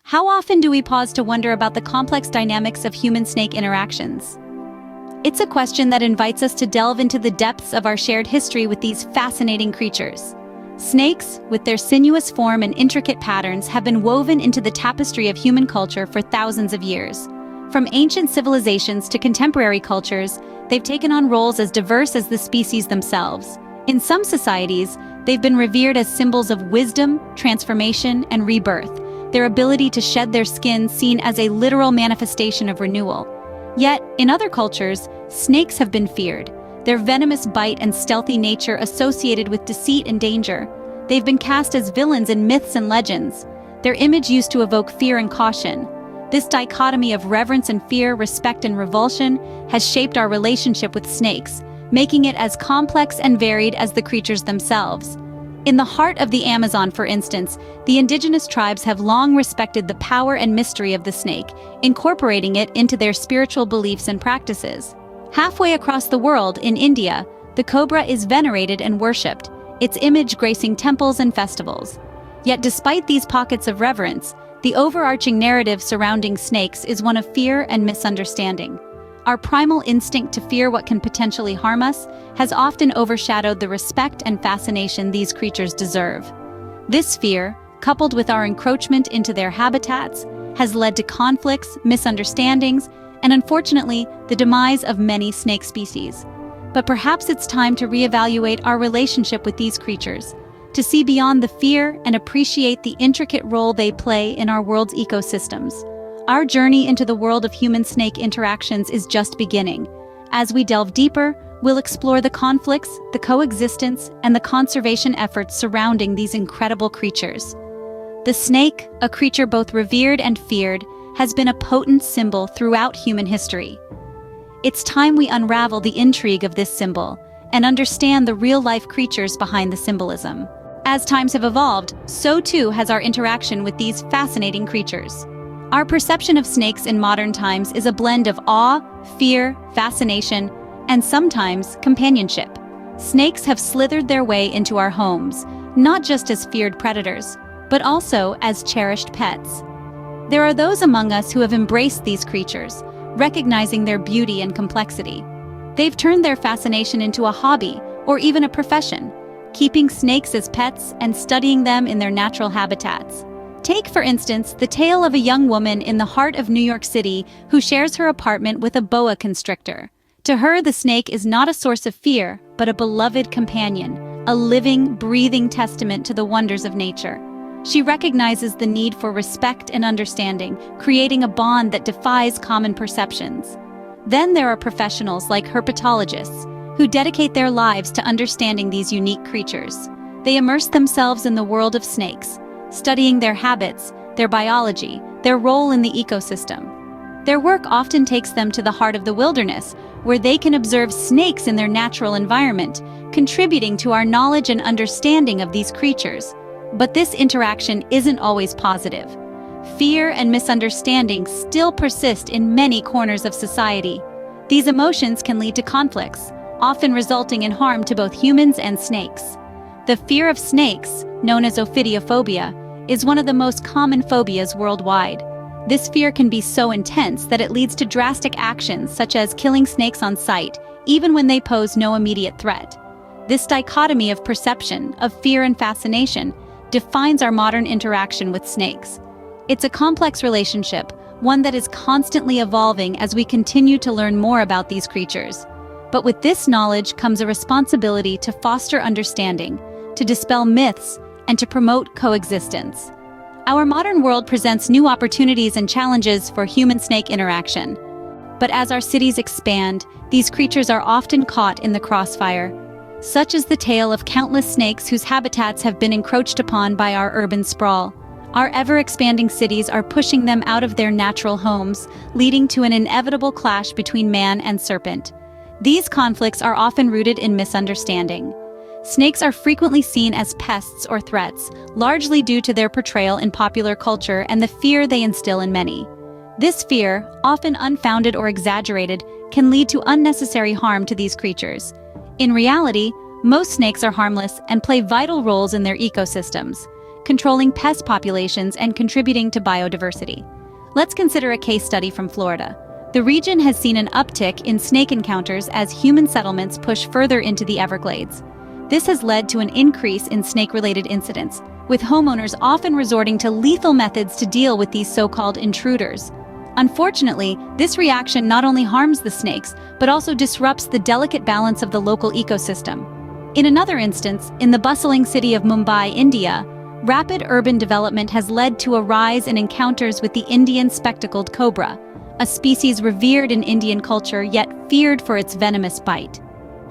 How often do we pause to wonder about the complex dynamics of human-snake interactions? It's a question that invites us to delve into the depths of our shared history with these fascinating creatures. Snakes, with their sinuous form and intricate patterns, have been woven into the tapestry of human culture for thousands of years. From ancient civilizations to contemporary cultures, they've taken on roles as diverse as the species themselves. In some societies, they've been revered as symbols of wisdom, transformation, and rebirth, their ability to shed their skin seen as a literal manifestation of renewal. Yet, in other cultures, snakes have been feared, their venomous bite and stealthy nature associated with deceit and danger. They've been cast as villains in myths and legends, their image used to evoke fear and caution. This dichotomy of reverence and fear, respect and revulsion, has shaped our relationship with snakes, making it as complex and varied as the creatures themselves. In the heart of the Amazon, for instance, the indigenous tribes have long respected the power and mystery of the snake, incorporating it into their spiritual beliefs and practices. Halfway across the world, in India, the cobra is venerated and worshipped, its image gracing temples and festivals. Yet despite these pockets of reverence, the overarching narrative surrounding snakes is one of fear and misunderstanding. Our primal instinct to fear what can potentially harm us has often overshadowed the respect and fascination these creatures deserve. This fear, coupled with our encroachment into their habitats, has led to conflicts, misunderstandings, and unfortunately, the demise of many snake species. But perhaps it's time to reevaluate our relationship with these creatures, to see beyond the fear and appreciate the intricate role they play in our world's ecosystems. Our journey into the world of human-snake interactions is just beginning. As we delve deeper, we'll explore the conflicts, the coexistence, and the conservation efforts surrounding these incredible creatures. The snake, a creature both revered and feared, has been a potent symbol throughout human history. It's time we unravel the intrigue of this symbol and understand the real-life creatures behind the symbolism. As times have evolved, so too has our interaction with these fascinating creatures. Our perception of snakes in modern times is a blend of awe, fear, fascination, and sometimes companionship. Snakes have slithered their way into our homes, not just as feared predators, but also as cherished pets. There are those among us who have embraced these creatures, recognizing their beauty and complexity. They've turned their fascination into a hobby or even a profession, keeping snakes as pets and studying them in their natural habitats. Take, for instance, the tale of a young woman in the heart of New York City who shares her apartment with a boa constrictor. To her, the snake is not a source of fear, but a beloved companion, a living, breathing testament to the wonders of nature. She recognizes the need for respect and understanding, creating a bond that defies common perceptions. Then there are professionals like herpetologists, who dedicate their lives to understanding these unique creatures. They immerse themselves in the world of snakes, studying their habits, their biology, their role in the ecosystem. Their work often takes them to the heart of the wilderness, where they can observe snakes in their natural environment, contributing to our knowledge and understanding of these creatures. But this interaction isn't always positive. Fear and misunderstanding still persist in many corners of society. These emotions can lead to conflicts, often resulting in harm to both humans and snakes. The fear of snakes, known as ophidiophobia, is one of the most common phobias worldwide. This fear can be so intense that it leads to drastic actions such as killing snakes on sight, even when they pose no immediate threat. This dichotomy of perception, of fear and fascination, defines our modern interaction with snakes. It's a complex relationship, one that is constantly evolving as we continue to learn more about these creatures. But with this knowledge comes a responsibility to foster understanding, to dispel myths, and to promote coexistence. Our modern world presents new opportunities and challenges for human-snake interaction. But as our cities expand, these creatures are often caught in the crossfire. Such is the tale of countless snakes whose habitats have been encroached upon by our urban sprawl. Our ever-expanding cities are pushing them out of their natural homes, leading to an inevitable clash between man and serpent. These conflicts are often rooted in misunderstanding. Snakes are frequently seen as pests or threats, largely due to their portrayal in popular culture and the fear they instill in many. This fear, often unfounded or exaggerated, can lead to unnecessary harm to these creatures. In reality, most snakes are harmless and play vital roles in their ecosystems, controlling pest populations and contributing to biodiversity. Let's consider a case study from Florida. The region has seen an uptick in snake encounters as human settlements push further into the Everglades. This has led to an increase in snake-related incidents, with homeowners often resorting to lethal methods to deal with these so-called intruders. Unfortunately, this reaction not only harms the snakes, but also disrupts the delicate balance of the local ecosystem. In another instance, in the bustling city of Mumbai, India, rapid urban development has led to a rise in encounters with the Indian spectacled cobra, a species revered in Indian culture yet feared for its venomous bite.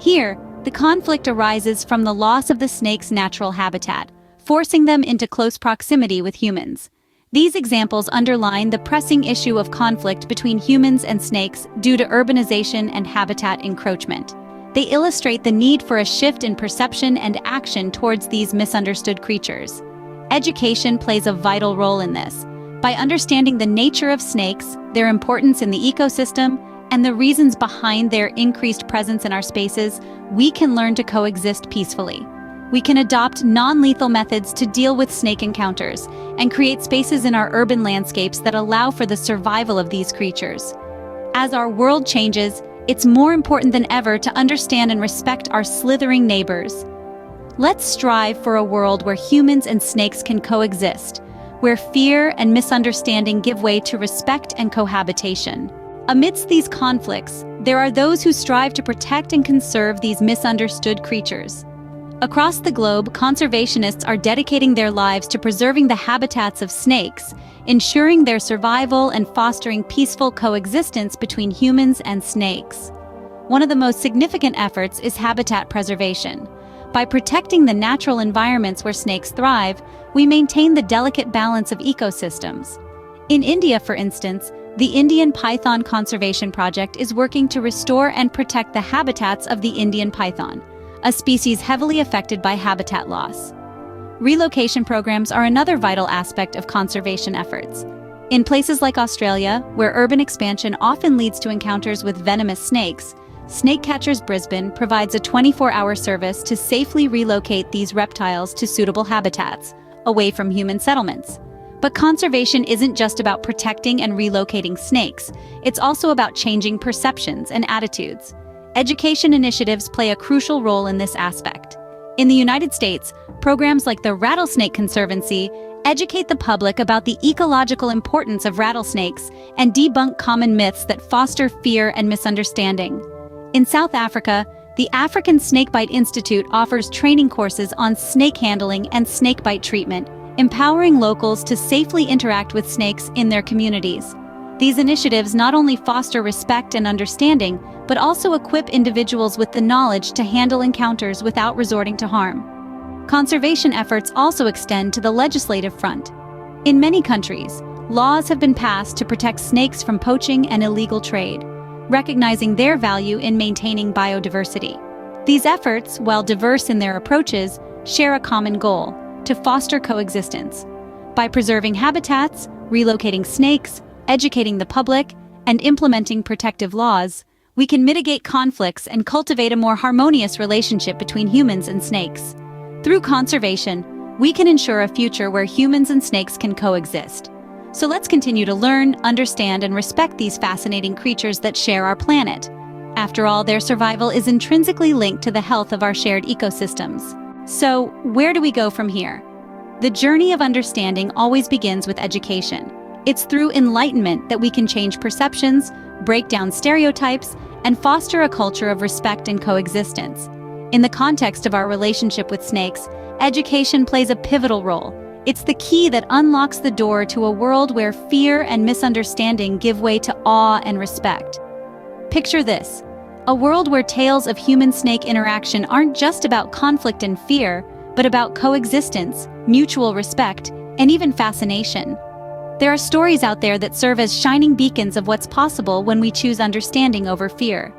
Here, the conflict arises from the loss of the snake's natural habitat, forcing them into close proximity with humans. These examples underline the pressing issue of conflict between humans and snakes due to urbanization and habitat encroachment. They illustrate the need for a shift in perception and action towards these misunderstood creatures. Education plays a vital role in this. By understanding the nature of snakes, their importance in the ecosystem, and the reasons behind their increased presence in our spaces, we can learn to coexist peacefully. We can adopt non-lethal methods to deal with snake encounters and create spaces in our urban landscapes that allow for the survival of these creatures. As our world changes, it's more important than ever to understand and respect our slithering neighbors. Let's strive for a world where humans and snakes can coexist, where fear and misunderstanding give way to respect and cohabitation. Amidst these conflicts, there are those who strive to protect and conserve these misunderstood creatures. Across the globe, conservationists are dedicating their lives to preserving the habitats of snakes, ensuring their survival and fostering peaceful coexistence between humans and snakes. One of the most significant efforts is habitat preservation. By protecting the natural environments where snakes thrive, we maintain the delicate balance of ecosystems. In India, for instance, the Indian Python Conservation Project is working to restore and protect the habitats of the Indian python, a species heavily affected by habitat loss. Relocation programs are another vital aspect of conservation efforts. In places like Australia, where urban expansion often leads to encounters with venomous snakes, Snake Catchers Brisbane provides a 24-hour service to safely relocate these reptiles to suitable habitats, away from human settlements. But conservation isn't just about protecting and relocating snakes, it's also about changing perceptions and attitudes. Education initiatives play a crucial role in this aspect. In the United States, programs like the Rattlesnake Conservancy educate the public about the ecological importance of rattlesnakes and debunk common myths that foster fear and misunderstanding. In South Africa, the African Snakebite Institute offers training courses on snake handling and snakebite treatment, empowering locals to safely interact with snakes in their communities. These initiatives not only foster respect and understanding, but also equip individuals with the knowledge to handle encounters without resorting to harm. Conservation efforts also extend to the legislative front. In many countries, laws have been passed to protect snakes from poaching and illegal trade, recognizing their value in maintaining biodiversity. These efforts, while diverse in their approaches, share a common goal: to foster coexistence. By preserving habitats, relocating snakes, educating the public, and implementing protective laws, we can mitigate conflicts and cultivate a more harmonious relationship between humans and snakes. Through conservation, we can ensure a future where humans and snakes can coexist. So let's continue to learn, understand, and respect these fascinating creatures that share our planet. After all, their survival is intrinsically linked to the health of our shared ecosystems. So, where do we go from here? The journey of understanding always begins with education. It's through enlightenment that we can change perceptions, break down stereotypes, and foster a culture of respect and coexistence. In the context of our relationship with snakes, education plays a pivotal role. It's the key that unlocks the door to a world where fear and misunderstanding give way to awe and respect. Picture this: a world where tales of human-snake interaction aren't just about conflict and fear, but about coexistence, mutual respect, and even fascination. There are stories out there that serve as shining beacons of what's possible when we choose understanding over fear.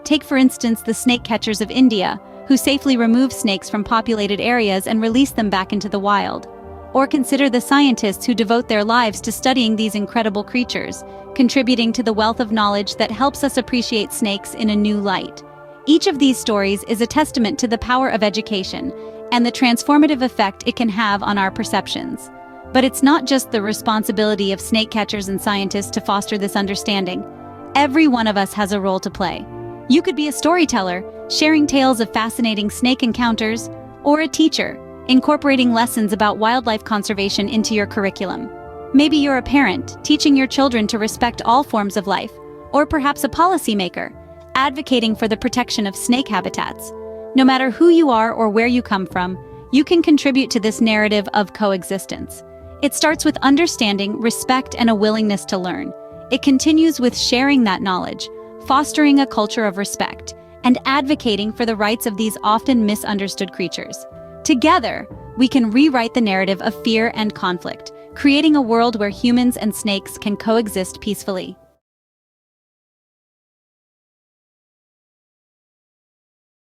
Take, for instance, the snake catchers of India, who safely remove snakes from populated areas and release them back into the wild. Or consider the scientists who devote their lives to studying these incredible creatures, contributing to the wealth of knowledge that helps us appreciate snakes in a new light. Each of these stories is a testament to the power of education, and the transformative effect it can have on our perceptions. But it's not just the responsibility of snake catchers and scientists to foster this understanding. Every one of us has a role to play. You could be a storyteller, sharing tales of fascinating snake encounters, or a teacher, incorporating lessons about wildlife conservation into your curriculum. Maybe you're a parent, teaching your children to respect all forms of life, or perhaps a policymaker, advocating for the protection of snake habitats. No matter who you are or where you come from, you can contribute to this narrative of coexistence. It starts with understanding, respect, and a willingness to learn. It continues with sharing that knowledge, fostering a culture of respect, and advocating for the rights of these often misunderstood creatures. Together, we can rewrite the narrative of fear and conflict, creating a world where humans and snakes can coexist peacefully.